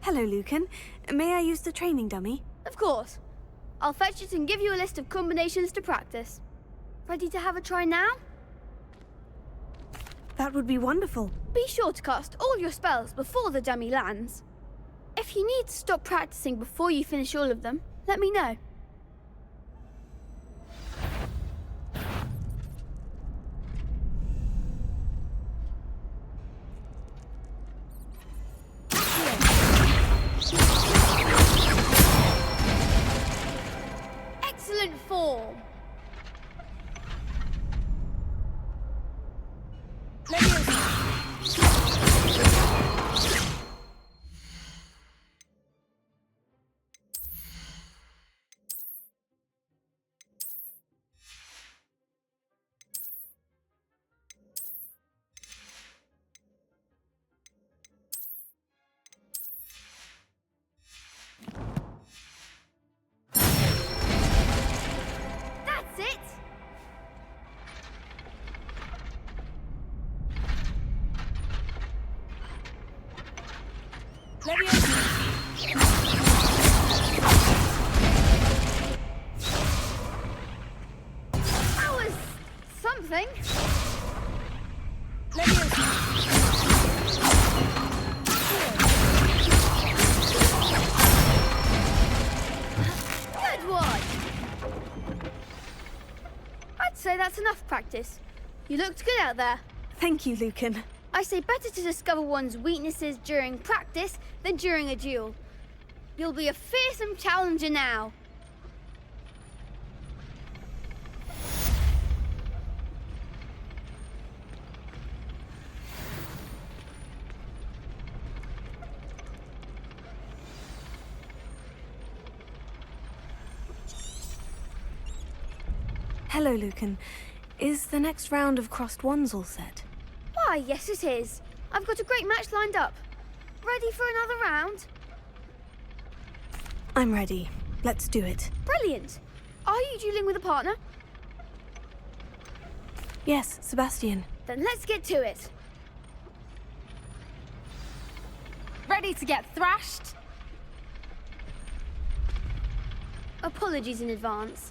Hello, Lucan. May I use the training dummy? Of course. I'll fetch it and give you a list of combinations to practice. Ready to have a try now? That would be wonderful. Be sure to cast all your spells before the dummy lands. If you need to stop practicing before you finish all of them, let me know. Excellent form. That's it. That was something. Good one. I'd say that's enough practice. You looked good out there. Thank you, Lucan. I say better to discover one's weaknesses during practice than during a duel. You'll be a fearsome challenger now. Hello, Lucan. Is the next round of crossed wands all set? Why, yes it is. I've got a great match lined up. Ready for another round? I'm ready. Let's do it. Brilliant. Are you dueling with a partner? Yes, Sebastian. Then let's get to it. Ready to get thrashed? Apologies in advance.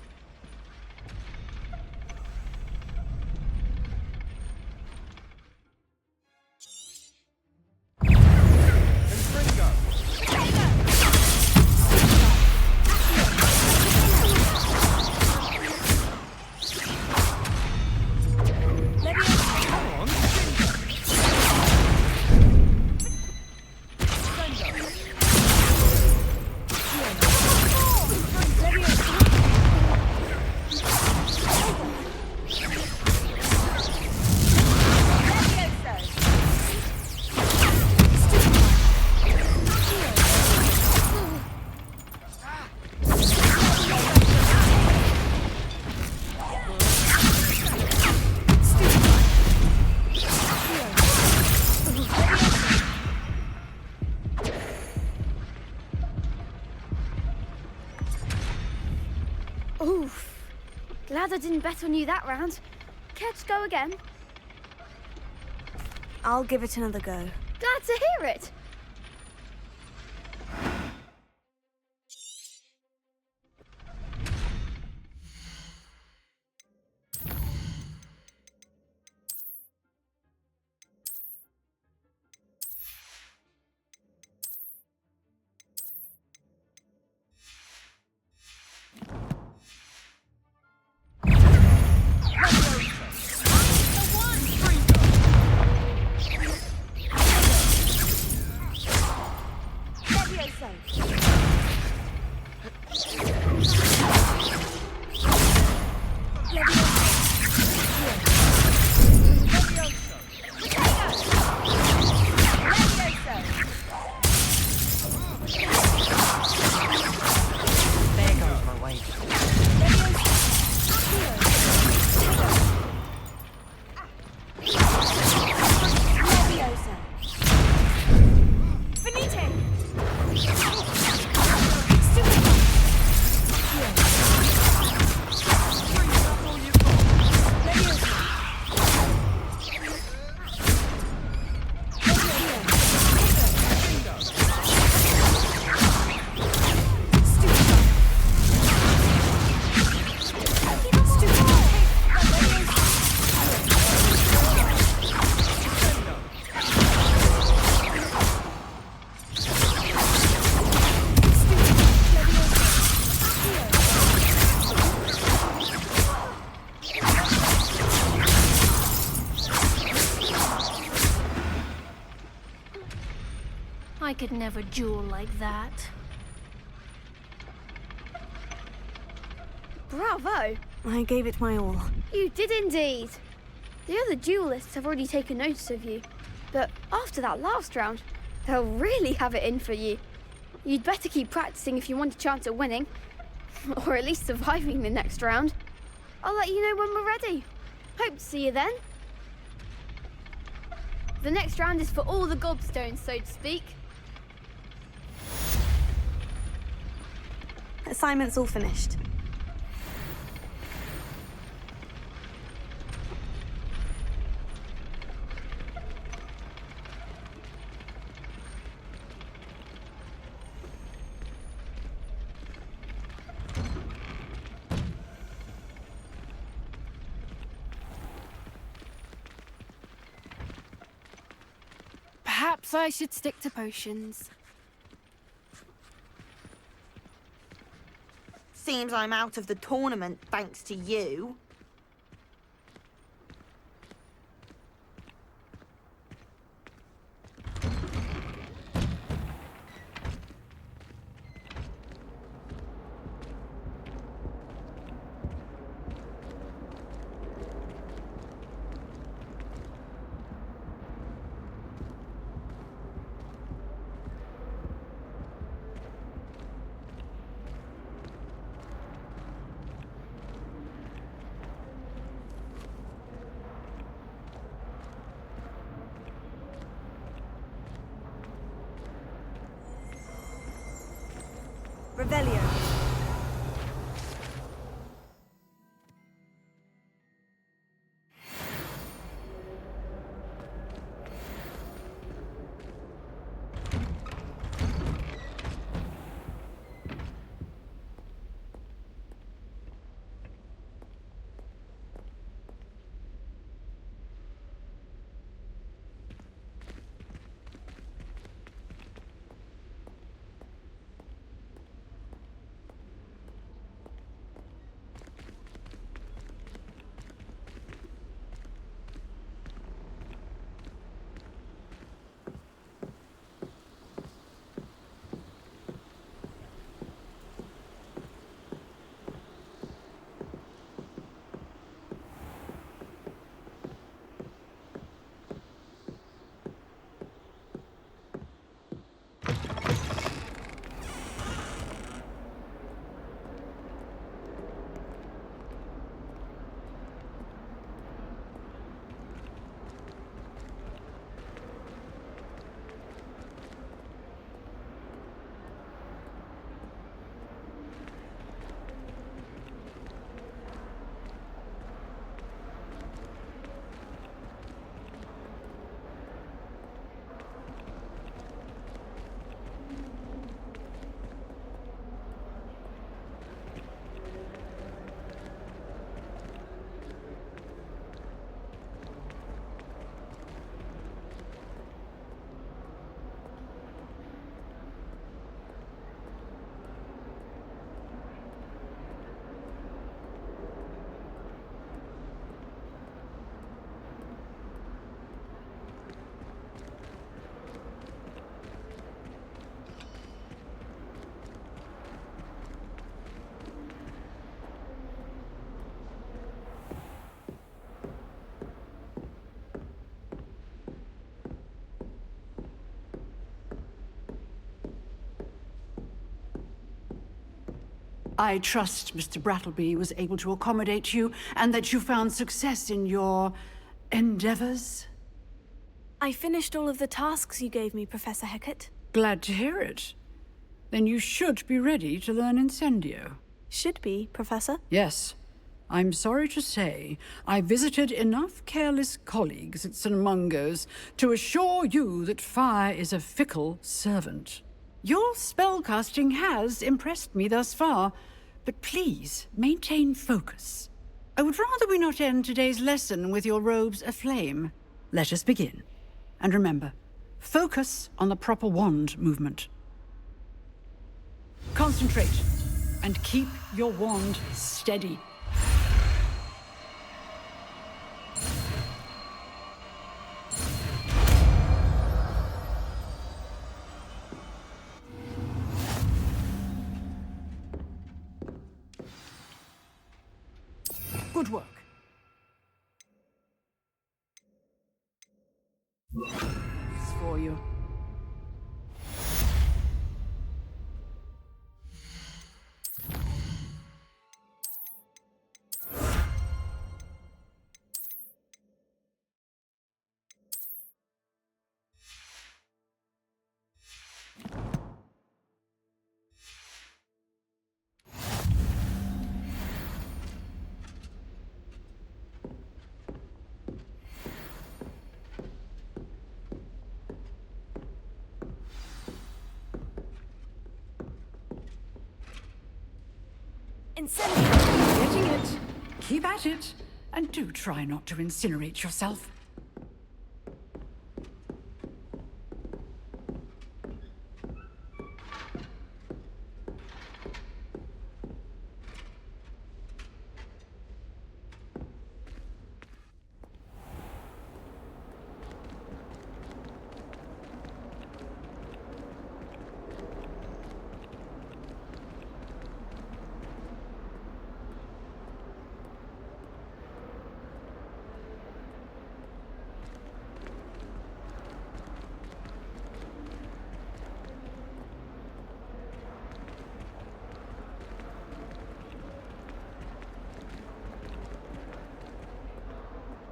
Oof. Glad I didn't bet on you that round. Care to go again? I'll give it another go. Glad to hear it. I could never duel like that. Bravo! I gave it my all. You did indeed. The other duelists have already taken notice of you, but after that last round, they'll really have it in for you. You'd better keep practicing if you want a chance at winning, or at least surviving the next round. I'll let you know when we're ready. Hope to see you then. The next round is for all the gobstones, so to speak. Assignment's all finished. Perhaps I should stick to potions. Seems I'm out of the tournament thanks to you. Revelio. I trust Mr. Brattleby was able to accommodate you and that you found success in your endeavors. I finished all of the tasks you gave me, Professor Hecat. Glad to hear it. Then you should be ready to learn Incendio. Should be, Professor. Yes. I'm sorry to say, I visited enough careless colleagues at St. Mungo's to assure you that fire is a fickle servant. Your spellcasting has impressed me thus far, but please maintain focus. I would rather we not end today's lesson with your robes aflame. Let us begin. And remember, focus on the proper wand movement. Concentrate, and keep your wand steady. Good work. It's for you. Incendiary! Getting it. Keep at it. And do try not to incinerate yourself.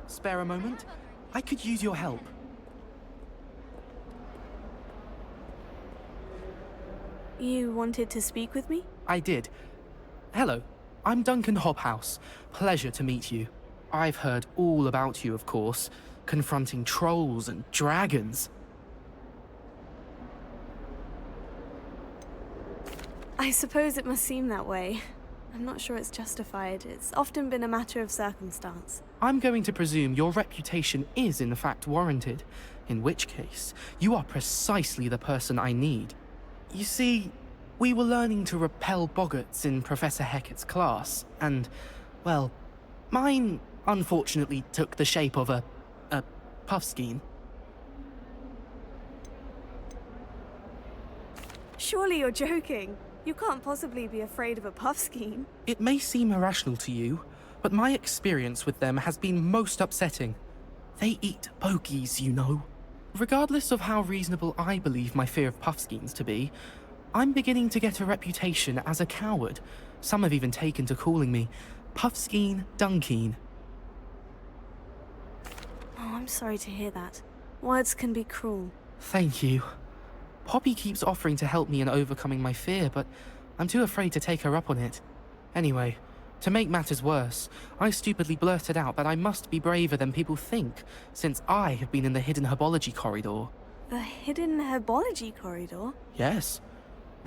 Spare a moment? I could use your help. You wanted to speak with me? I did. Hello, I'm Duncan Hobhouse. Pleasure to meet you. I've heard all about you, of course, confronting trolls and dragons. I suppose it must seem that way. I'm not sure it's justified. It's often been a matter of circumstance. I'm going to presume your reputation is in fact warranted, in which case, you are precisely the person I need. You see, we were learning to repel boggarts in Professor Hecat's class, and, well, mine unfortunately took the shape of a puffskein. Surely you're joking. You can't possibly be afraid of a puffskein. It may seem irrational to you, but my experience with them has been most upsetting. They eat bogies, you know. Regardless of how reasonable I believe my fear of puffskeins to be, I'm beginning to get a reputation as a coward. Some have even taken to calling me Puffskeen Dunkeen. Oh, I'm sorry to hear that. Words can be cruel. Thank you. Poppy keeps offering to help me in overcoming my fear, but I'm too afraid to take her up on it. Anyway, to make matters worse, I stupidly blurted out that I must be braver than people think, since I have been in the hidden herbology corridor. The hidden herbology corridor? Yes.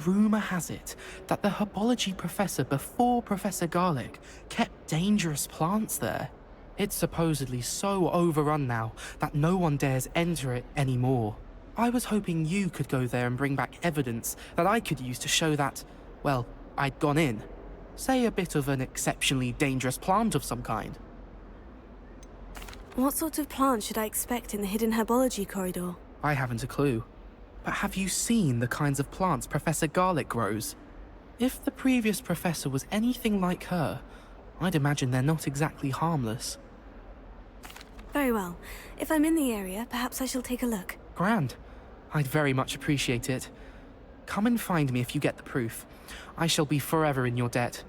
Rumour has it that the herbology professor before Professor Garlic kept dangerous plants there. It's supposedly so overrun now that no one dares enter it anymore. I was hoping you could go there and bring back evidence that I could use to show that, well, I'd gone in. Say a bit of an exceptionally dangerous plant of some kind. What sort of plant should I expect in the hidden herbology corridor? I haven't a clue. But have you seen the kinds of plants Professor Garlic grows? If the previous professor was anything like her, I'd imagine they're not exactly harmless. Very well. If I'm in the area, perhaps I shall take a look. Grand. I'd very much appreciate it. Come and find me if you get the proof. I shall be forever in your debt.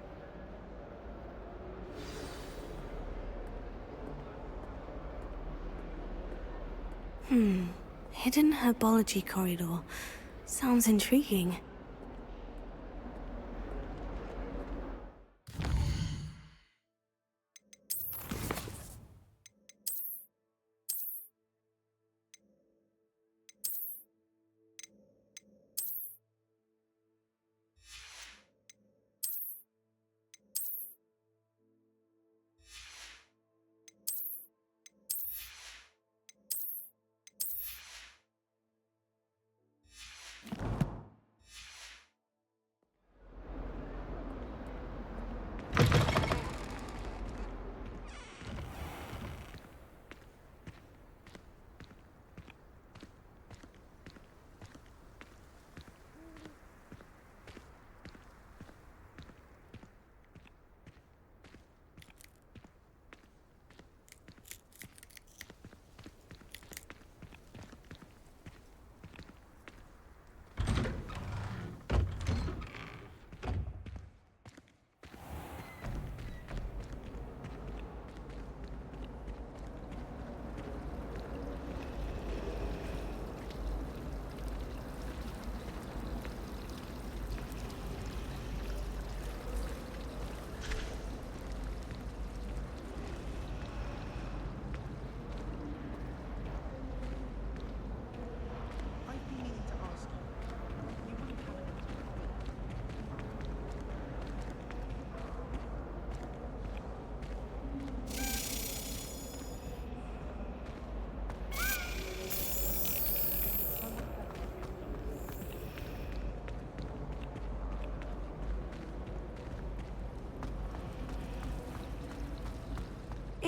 Hidden herbology corridor. Sounds intriguing.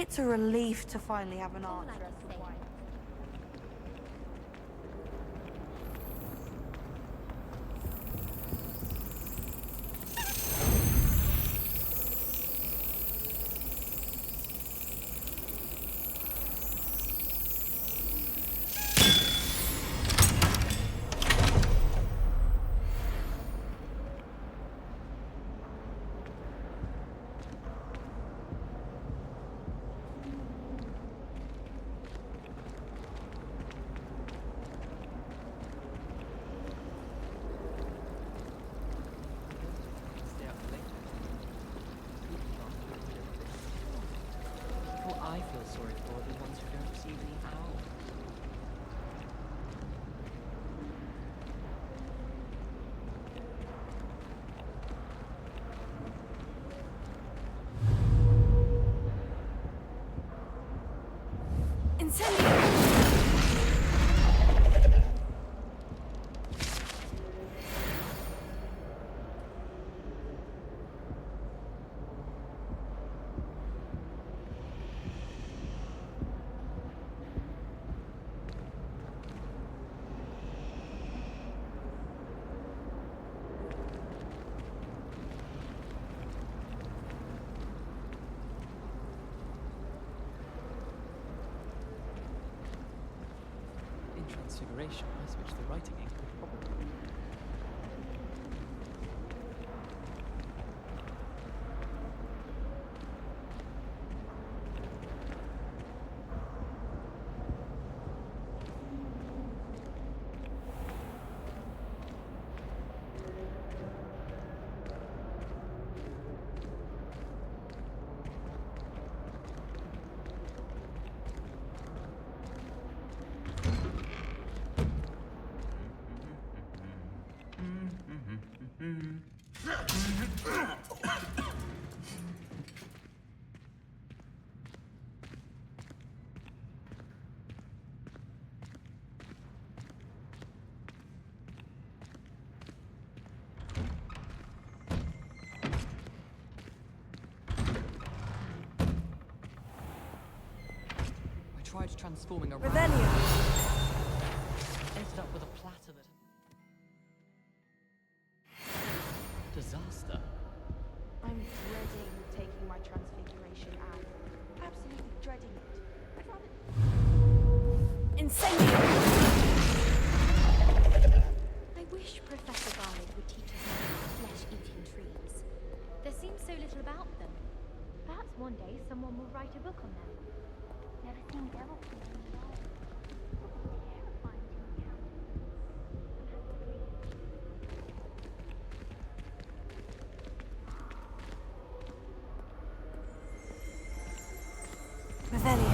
It's a relief to finally have an archer as a wife. I feel sorry for the ones who don't see the owl. Incendio! In Transfiguration, I switched the writing ink with probably. I tried transforming a Revelio! ended up with a platter that... Disaster. I'm dreading taking my transfiguration out. Absolutely dreading it. I'd rather... Incendio! I wish Professor Garlick would teach us about flesh-eating trees. There seems so little about them. Perhaps one day someone will write a book on them. Never seen devil fruit in the wild. Terrifying to encounter. Revelio!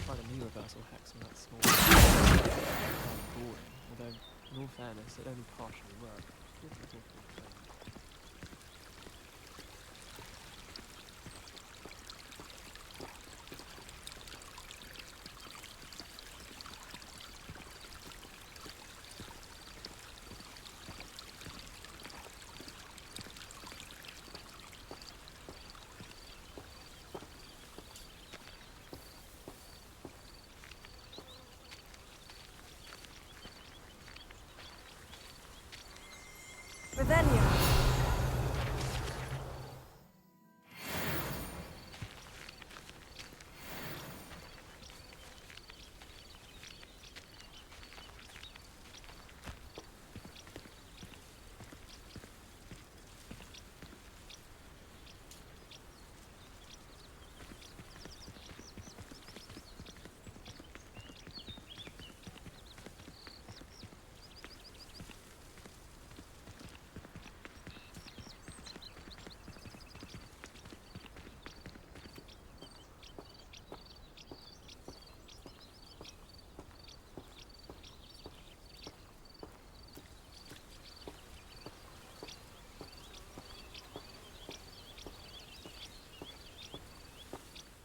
Tried a new reversal hex on that small rather boring, although in all fairness it only partially worked. Revelio.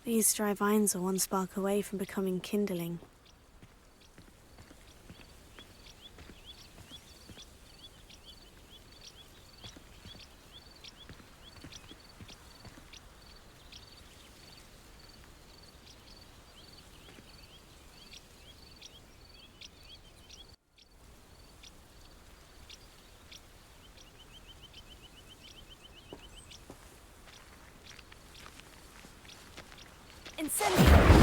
These dry vines are one spark away from becoming kindling. Incendio!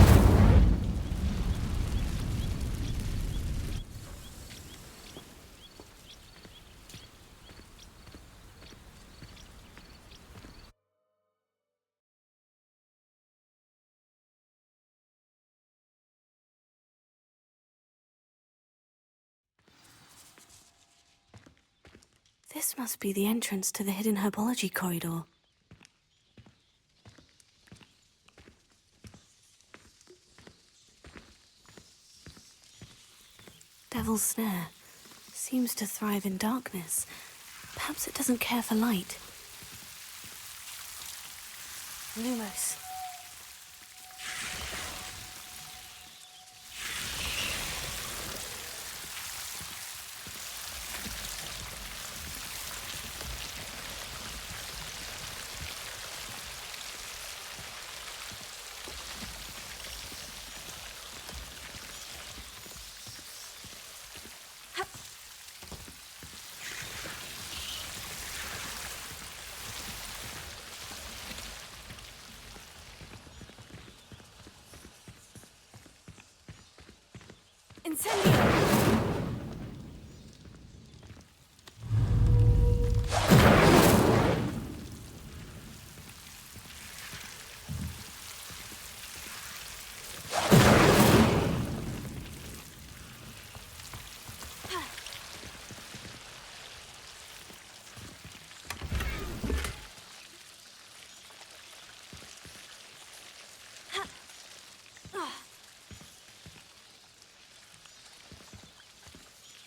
This must be the entrance to the hidden herbology corridor. Devil's Snare seems to thrive in darkness. Perhaps it doesn't care for light. Lumos. Incendio!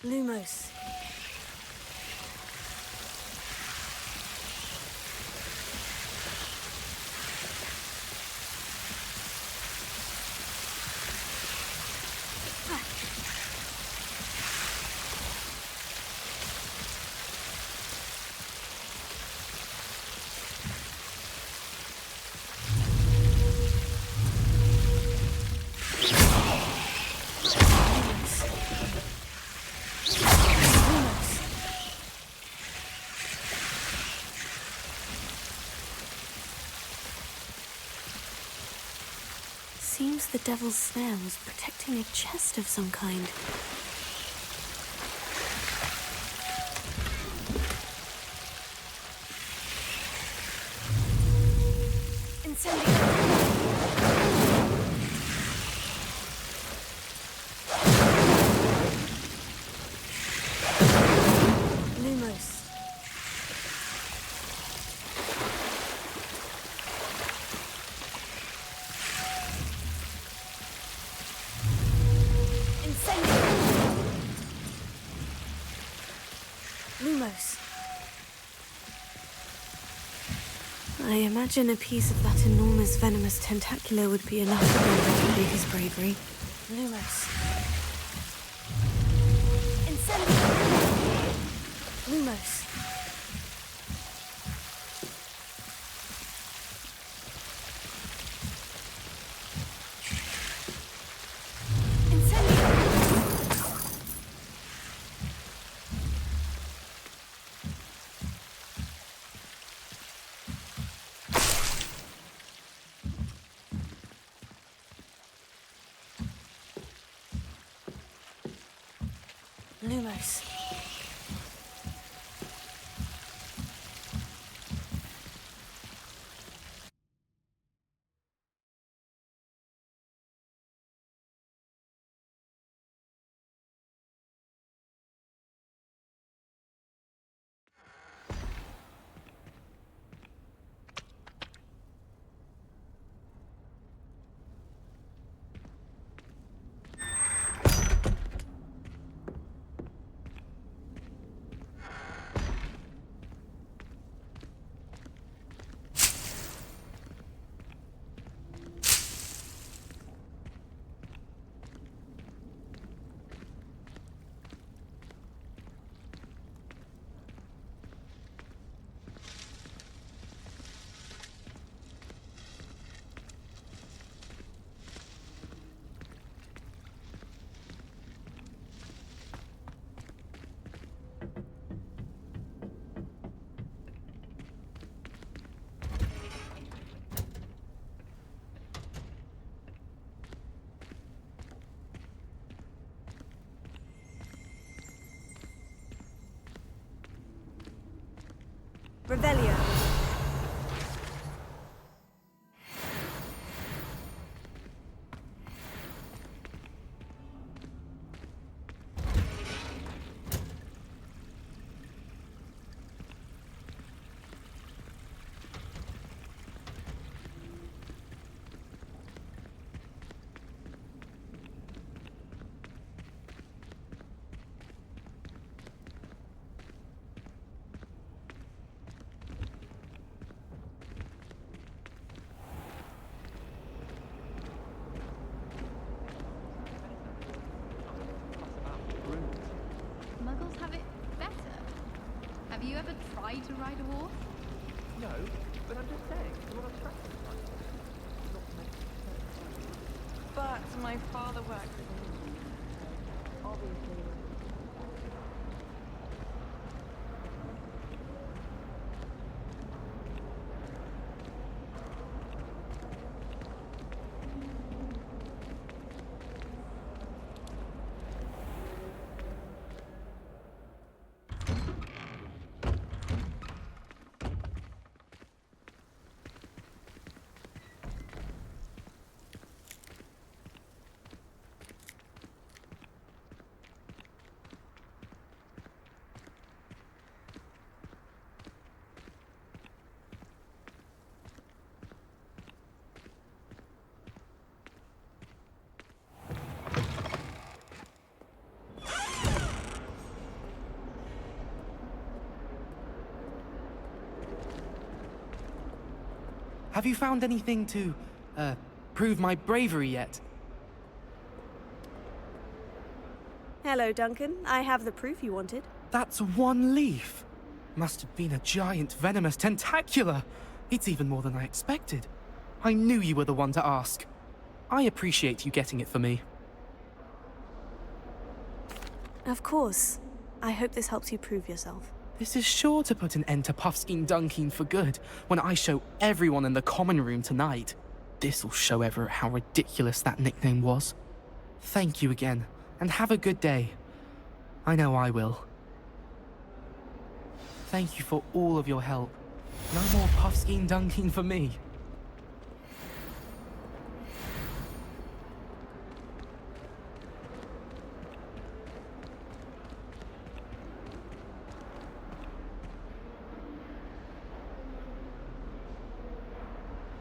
Lumos. Seems the Devil's Snare was protecting a chest of some kind. Incendio! Lumos. Lumos. I imagine a piece of that enormous venomous tentacular would be enough to demonstrate his bravery. Lumos. Incendio! Lumos. Lumos. Revelio. Muggles have it better. Have you ever tried to ride a horse? No, but I'm just saying, you're on track this time. Not to make sense. But my father worked with me. Obviously. Have you found anything to, prove my bravery yet? Hello, Duncan. I have the proof you wanted. That's one leaf. Must have been a giant venomous tentacula. It's even more than I expected. I knew you were the one to ask. I appreciate you getting it for me. Of course. I hope this helps you prove yourself. This is sure to put an end to Puffskein Dunkeen for good when I show everyone in the common room tonight. This'll show Everett how ridiculous that nickname was. Thank you again, and have a good day. I know I will. Thank you for all of your help. No more Puffskein Dunkeen for me.